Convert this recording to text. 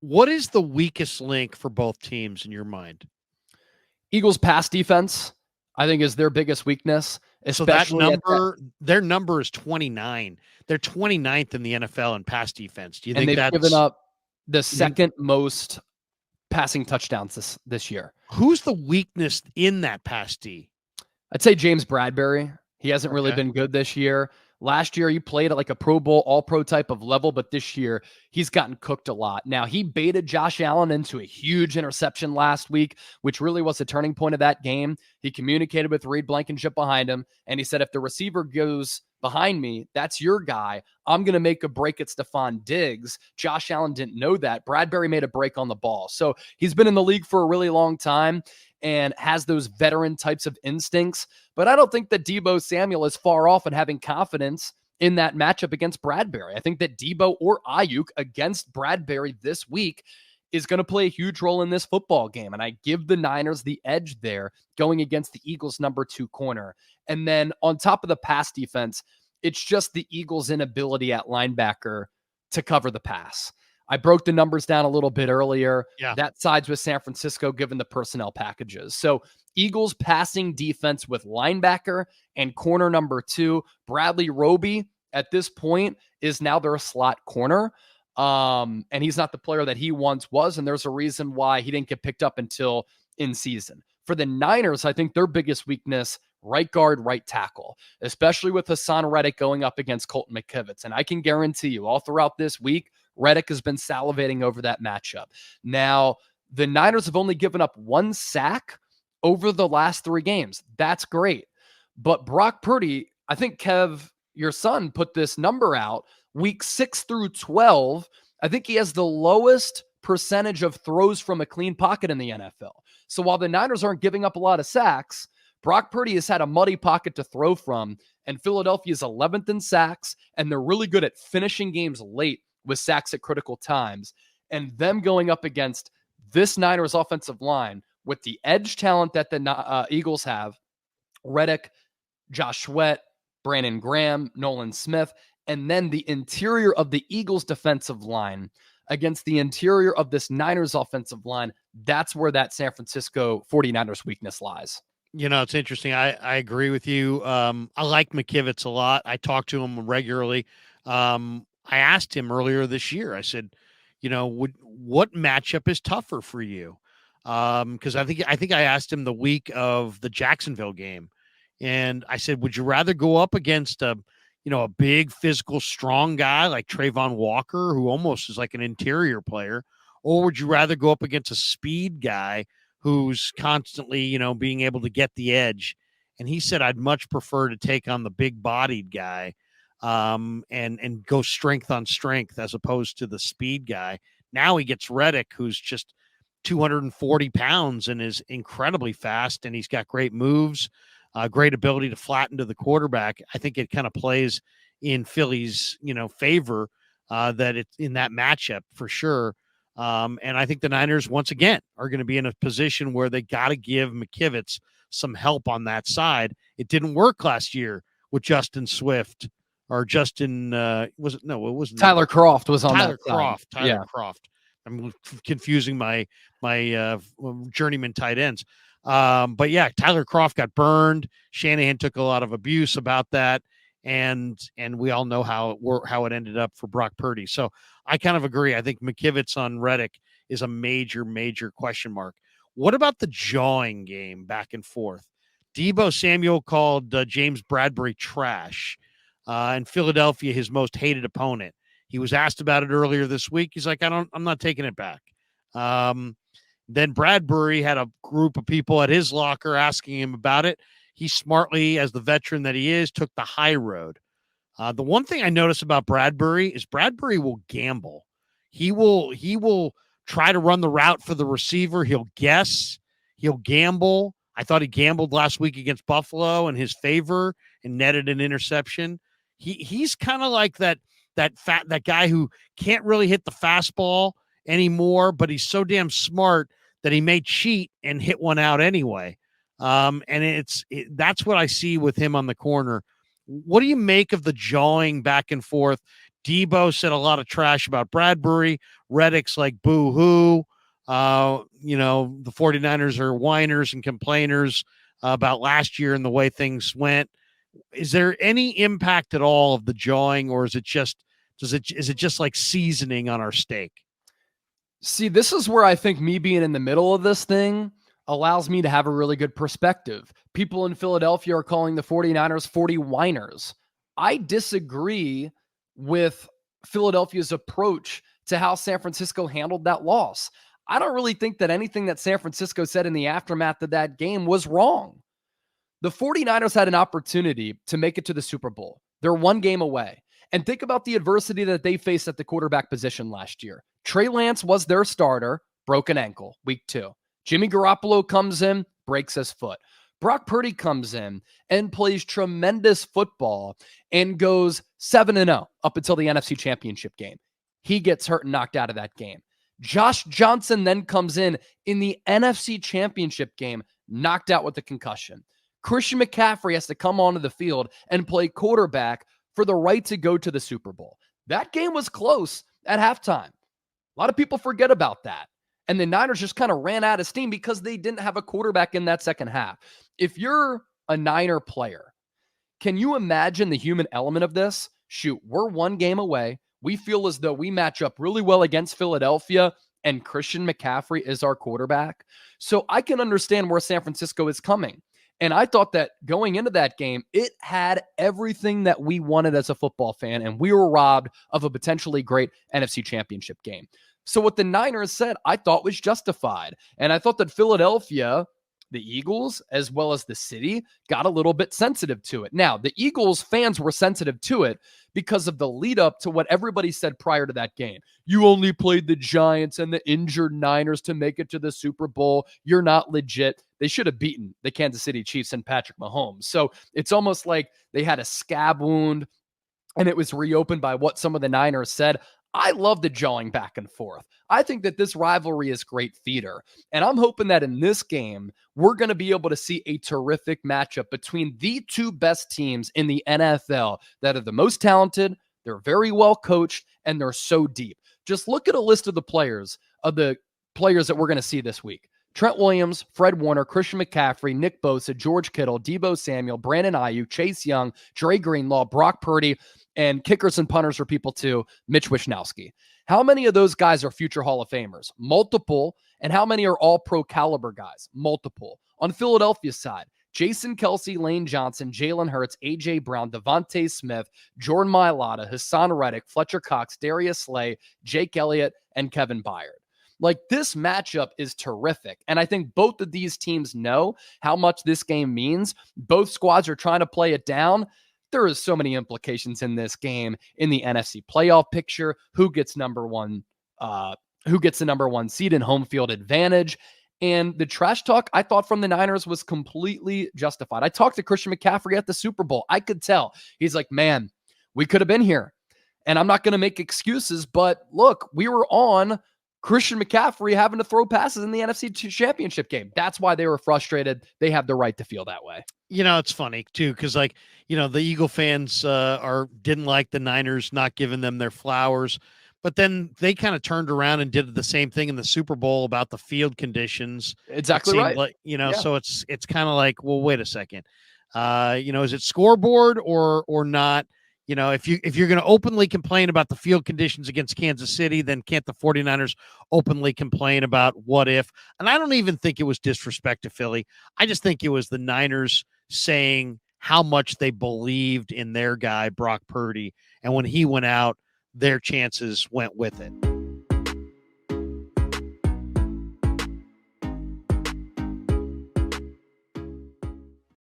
What is the weakest link for both teams in your mind? Eagles pass defense, I think, is their biggest weakness. So that number, their number is 29. They're 29th in the NFL in pass defense. Do you think they've given up the second most passing touchdowns this year? Who's the weakness in that pass D? I'd say James Bradbury. He hasn't really been good this year. Last year, he played at like a Pro Bowl, all-pro type of level, but this year, he's gotten cooked a lot. Now, he baited Josh Allen into a huge interception last week, which really was the turning point of that game. He communicated with Reed Blankenship behind him, and he said, if the receiver goes behind me, that's your guy. I'm going to make a break at Stephon Diggs. Josh Allen didn't know that. Bradbury made a break on the ball. So he's been in the league for a really long time and has those veteran types of instincts. But I don't think that Deebo Samuel is far off in having confidence in that matchup against Bradbury. I think that Deebo or Ayuk against Bradbury this week is going to play a huge role in this football game. And I give the Niners the edge there going against the Eagles' number 2 corner. And then on top of the pass defense, it's just the Eagles' inability at linebacker to cover the pass. I broke the numbers down a little bit earlier. Yeah. That sides with San Francisco given the personnel packages. So Eagles passing defense with linebacker and corner number 2. Bradley Roby at this point is now their slot corner. And he's not the player that he once was. And there's a reason why he didn't get picked up until in season. For the Niners, I think their biggest weakness, right guard, right tackle, especially with Hassan Reddick going up against Colton McKivitz. And I can guarantee you all throughout this week, Reddick has been salivating over that matchup. Now, the Niners have only given up 1 sack over the last 3 games. That's great. But Brock Purdy, I think Kev, your son, put this number out, week 6 through 12. I think he has the lowest percentage of throws from a clean pocket in the NFL. So while the Niners aren't giving up a lot of sacks, Brock Purdy has had a muddy pocket to throw from, and Philadelphia is 11th in sacks, and they're really good at finishing games late with sacks at critical times. And them going up against this Niners offensive line with the edge talent that the Eagles have, Reddick, Josh Sweat, Brandon Graham, Nolan Smith, and then the interior of the Eagles defensive line against the interior of this Niners offensive line, that's where that San Francisco 49ers weakness lies. You know, it's interesting. I agree with you. I like McKivitz a lot. I talk to him regularly. I asked him earlier this year, I said, you know, what matchup is tougher for you? Because I think I asked him the week of the Jacksonville game. And I said, would you rather go up against a big, physical, strong guy like Trayvon Walker, who almost is like an interior player, or would you rather go up against a speed guy who's constantly, being able to get the edge? And he said, I'd much prefer to take on the big-bodied guy and go strength on strength as opposed to the speed guy. Now he gets Reddick, who's just 240 pounds and is incredibly fast, and he's got great moves. Great ability to flatten to the quarterback. I think it kind of plays in Philly's, favor that it's in that matchup for sure. And I think the Niners, once again, are going to be in a position where they got to give McKivitz some help on that side. It didn't work last year with Justin Swift or Justin. It wasn't Tyler Kroft was on Tyler that Kroft. side. Tyler Kroft. I'm confusing my journeyman tight ends. But yeah, Tyler Kroft got burned. Shanahan took a lot of abuse about that, and we all know how it ended up for Brock Purdy. So I kind of agree. I think McKivitz on Reddick is a major question mark. What about the jawing game back and forth? Deebo Samuel called James Bradbury trash, in Philadelphia, his most hated opponent. He was asked about it earlier this week. He's like, I'm not taking it back. Then Bradbury had a group of people at his locker asking him about it. He smartly, as the veteran that he is, took the high road. The one thing I notice about Bradbury is Bradbury will gamble. He will try to run the route for the receiver. He'll guess. He'll gamble. I thought he gambled last week against Buffalo in his favor and netted an interception. He's kind of like that guy who can't really hit the fastball anymore, but he's so damn smart that he may cheat and hit one out anyway. And that's what I see with him on the corner. What do you make of the jawing back and forth? Debo said a lot of trash about Bradbury. Reddick's like boo-hoo. The 49ers are whiners and complainers about last year and the way things went. Is there any impact at all of the jawing, or is it just like seasoning on our steak? See, this is where I think me being in the middle of this thing allows me to have a really good perspective. People in Philadelphia are calling the 49ers 40 whiners. I disagree with Philadelphia's approach to how San Francisco handled that loss. I don't really think that anything that San Francisco said in the aftermath of that game was wrong. The 49ers had an opportunity to make it to the Super Bowl. They're one game away. And think about the adversity that they faced at the quarterback position last year. Trey Lance was their starter, broken ankle, week 2. Jimmy Garoppolo comes in, breaks his foot. Brock Purdy comes in and plays tremendous football and goes 7-0 up until the NFC Championship game. He gets hurt and knocked out of that game. Josh Johnson then comes in the NFC Championship game, knocked out with a concussion. Christian McCaffrey has to come onto the field and play quarterback for the right to go to the Super Bowl. That game was close at halftime. A lot of people forget about that. And the Niners just kind of ran out of steam because they didn't have a quarterback in that second half. If you're a Niner player, can you imagine the human element of this? Shoot, we're one game away. We feel as though we match up really well against Philadelphia, and Christian McCaffrey is our quarterback. So I can understand where San Francisco is coming. And I thought that going into that game, it had everything that we wanted as a football fan, and we were robbed of a potentially great NFC Championship game. So what the Niners said, I thought was justified. And I thought that Philadelphia, the Eagles, as well as the city, got a little bit sensitive to it. Now, the Eagles fans were sensitive to it because of the lead up to what everybody said prior to that game. You only played the Giants and the injured Niners to make it to the Super Bowl. You're not legit. They should have beaten the Kansas City Chiefs and Patrick Mahomes. So it's almost like they had a scab wound and it was reopened by what some of the Niners said. I love the jawing back and forth. I think that this rivalry is great theater. And I'm hoping that in this game, we're going to be able to see a terrific matchup between the two best teams in the NFL that are the most talented, they're very well coached, and they're so deep. Just look at a list of the players that we're going to see this week. Trent Williams, Fred Warner, Christian McCaffrey, Nick Bosa, George Kittle, Deebo Samuel, Brandon Ayuk, Chase Young, Dre Greenlaw, Brock Purdy, and kickers and punters for people too, Mitch Wishnowsky. How many of those guys are future Hall of Famers? Multiple. And how many are all pro caliber guys? Multiple. On Philadelphia's side, Jason Kelsey, Lane Johnson, Jalen Hurts, A.J. Brown, Devontae Smith, Jordan Mailata, Hassan Reddick, Fletcher Cox, Darius Slay, Jake Elliott, and Kevin Byard. Like, this matchup is terrific. And I think both of these teams know how much this game means. Both squads are trying to play it down. There is so many implications in this game in the NFC playoff picture. Who gets the number one seed and home field advantage? And the trash talk, I thought, from the Niners was completely justified. I talked to Christian McCaffrey at the Super Bowl. I could tell. He's like, man, we could have been here. And I'm not going to make excuses, but look, we were on Christian McCaffrey having to throw passes in the NFC Championship game. That's why they were frustrated. They have the right to feel that way. It's funny too, because the Eagle fans didn't like the Niners not giving them their flowers, but then they kind of turned around and did the same thing in the Super Bowl about the field conditions. Exactly right. Like, so it's kind of like, well, wait a second. Is it scoreboard or not? If you're going to openly complain about the field conditions against Kansas City, then can't the 49ers openly complain about what if? And I don't even think it was disrespect to Philly. I just think it was the Niners saying how much they believed in their guy, Brock Purdy. And when he went out, their chances went with it.